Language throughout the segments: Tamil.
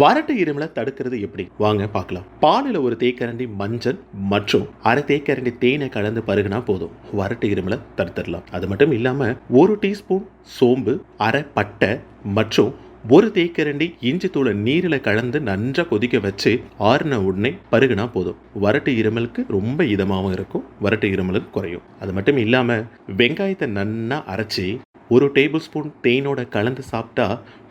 வறட்டு இருமலை தடுக்கிறது எப்படி வாங்க பார்க்கலாம். பாலில் ஒரு தேக்கரண்டி மஞ்சள் மற்றும் அரை தேக்கரண்டி தேனை கலந்து பருகுனா போதும், வறட்டு இருமலை தடுத்துடலாம். அது மட்டும் இல்லாம 1 டீஸ்பூன் சோம்பு, அரை பட்டை மற்றும் 1 தேக்கரண்டி இஞ்சி தூளை நீரில் கலந்து நன்றா கொதிக்க வச்சு ஆறுன உடனே பருகுனா போதும், வறட்டு இருமலுக்கு ரொம்ப இதமாகவும் இருக்கும், வறட்டு இருமலும் குறையும். அது மட்டும் இல்லாம வெங்காயத்தை நன்னா அரைச்சி 1 டேபிள் ஸ்பூன் தேனோட கலந்து சாப்பிட்டா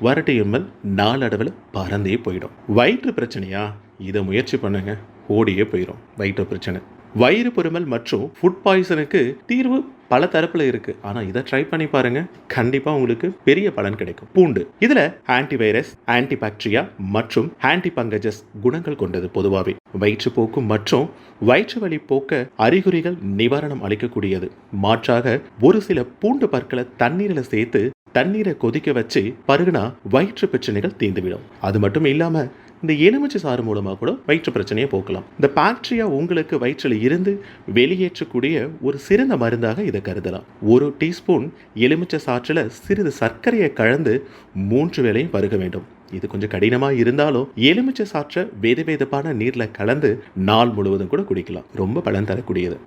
வறட்டு இருமல் நாளடைவில் பறந்தே போயிடும். வயிற்று பிரச்சனையா? இதை முயற்சி பண்ணுங்க, ஓடியே போயிடும் வயிற்று பிரச்சனை. வயிறு பொறுமல் மற்றும் ஃபுட் பாய்சனுக்கு தீர்வு பல தரப்புல இருக்கு. ஆனா இதை ட்ரை பண்ணி பாருங்க, கண்டிப்பா உங்களுக்கு பெரிய பலன் கிடைக்கும். பூண்டு இதுல ஆன்டிவைரஸ், ஆன்டிபாக்டீரியா மற்றும் ஆன்டி பங்கஜஸ் குணங்கள் கொண்டது. பொதுவாகவே வயிற்றுப்போக்கு மற்றும் வயிற்று வலி போக்க அறிகுறிகள் நிவாரணம் அளிக்கக்கூடியது. மாற்றாக ஒரு சில பூண்டு பற்களை தண்ணீரில் சேர்த்து தண்ணீரை கொதிக்க வச்சு பருகுனா வயிற்று பிரச்சனைகள் தீர்ந்துவிடும். அது மட்டும் இல்லாம இந்த எலுமிச்சை சாறு மூலமாக கூட வயிற்று பிரச்சனையை போக்கலாம். இந்த பாக்டீரியா உங்களுக்கு வயிற்றில் இருந்து வெளியேற்றக்கூடிய ஒரு சிறந்த மருந்தாக இதை கருதலாம். 1 டீஸ்பூன் எலுமிச்சை சாற்றில் சிறிது சர்க்கரையை கலந்து 3 வேளையும் பருக வேண்டும். இது கொஞ்சம் கடினமாக இருந்தாலும் எலுமிச்சை சாற்றை வெதுவெதுப்பான நீரில் கலந்து நாள் முழுவதும் கூட குடிக்கலாம். ரொம்ப பலன் தரக்கூடியது.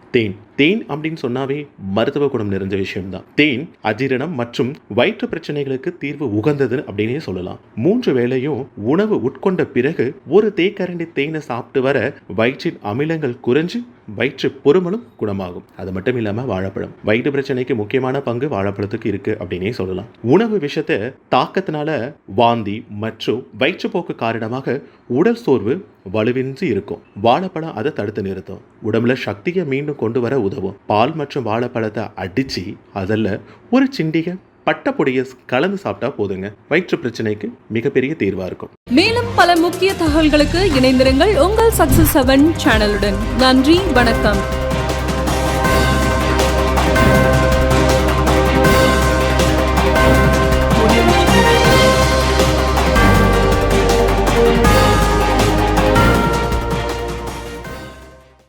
தேன் அப்படின்னு சொன்னாவே மருத்துவ குணம் நிறைஞ்ச விஷயம்தான். தேன் அஜீரணம் மற்றும் வயிற்று பிரச்சனைகளுக்கு தீர்வு உகந்தது அப்படின்னே சொல்லலாம். 3 வேளையும் உணவு உட்கொண்ட பிறகு 1 தேக்கரண்டி தேனை சாப்பிட்டு வர வயிற்றின் அமிலங்கள் குறைஞ்சு வயிற்று பொறுமலும் குணமாகும். அது மட்டும் இல்லாம வாழைப்பழம் வயிற்று பிரச்சனைக்கு முக்கியமான பங்கு வாழைப்பழத்துக்கு இருக்கு அப்படின்னே சொல்லலாம். உணவு விஷத்தை தாக்கத்தினால வாந்தி மற்றும் வயிற்றுப்போக்கு காரணமாக உடல் சோர்வு வலுவின்றி இருக்கும். வாழைப்பழம் அதை தடுத்து நிறுத்தும், உடம்புல சக்தியை மீண்டும் கொண்டு வர உதவும். பால் மற்றும் வாழைப்பழத்தை அடிச்சு அதில் ஒரு சிண்டிகை பட்டப்பொடியை கலந்து சாப்பிட்டா போதுங்க, வயிற்று பிரச்சனைக்கு மிகப்பெரிய தீர்வா இருக்கும். மேலும் பல முக்கிய தகவல்களுக்கு இணைந்திருங்கள் உங்கள் சக்சஸ் 7 சேனலுடன். நன்றி, வணக்கம்.